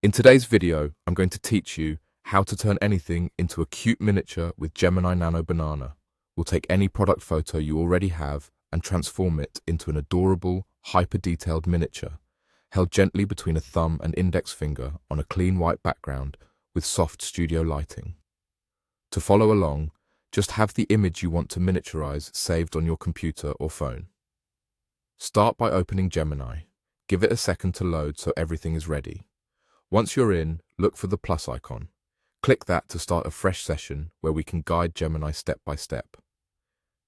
In today's video, I'm going to teach you how to turn anything into a cute miniature with Gemini Nano Banana. We'll take any product photo you already have and transform it into an adorable, hyper-detailed miniature, held gently between a thumb and index finger on a clean white background with soft studio lighting. To follow along, just have the image you want to miniaturize saved on your computer or phone. Start by opening Gemini. Give it a second to load so everything is ready. Once you're in, look for the plus icon. Click that to start a fresh session where we can guide Gemini step by step.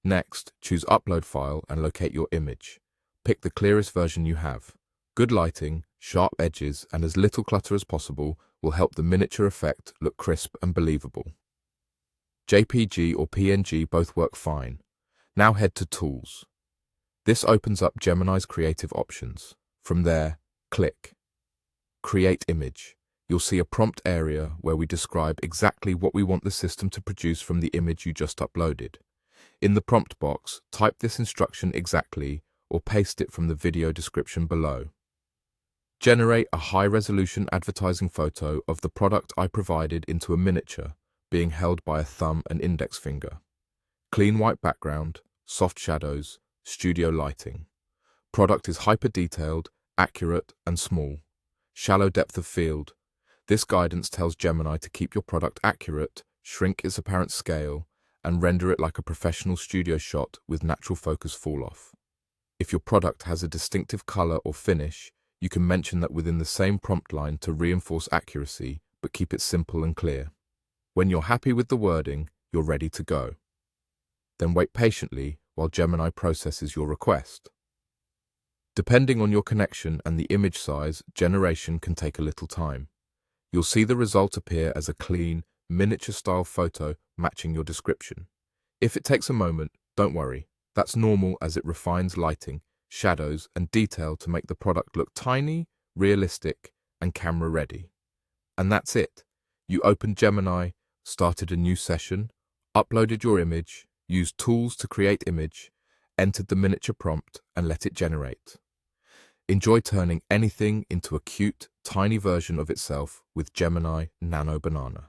Next, choose Upload File and locate your image. Pick the clearest version you have. Good lighting, sharp edges, and as little clutter as possible will help the miniature effect look crisp and believable. JPG or PNG both work fine. Now head to Tools. This opens up Gemini's creative options. From there, click Create Image. You'll see a prompt area where we describe exactly what we want the system to produce from the image you just uploaded. In the prompt box, type this instruction exactly or paste it from the video description below. Generate a high-resolution advertising photo of the product I provided into a miniature, being held by a thumb and index finger. Clean white background, soft shadows, studio lighting. Product is hyper-detailed, accurate, and small. Shallow depth of field. This guidance tells Gemini to keep your product accurate, shrink its apparent scale, and render it like a professional studio shot with natural focus fall-off. If your product has a distinctive color or finish, you can mention that within the same prompt line to reinforce accuracy, but keep it simple and clear. When you're happy with the wording, you're ready to go. Then wait patiently while Gemini processes your request. Depending on your connection and the image size, generation can take a little time. You'll see the result appear as a clean, miniature-style photo matching your description. If it takes a moment, don't worry. That's normal as it refines lighting, shadows, and detail to make the product look tiny, realistic, and camera-ready. And that's it. You opened Gemini, started a new session, uploaded your image, used tools to create image, entered the miniature prompt, and let it generate. Enjoy turning anything into a cute, tiny version of itself with Gemini Nano Banana.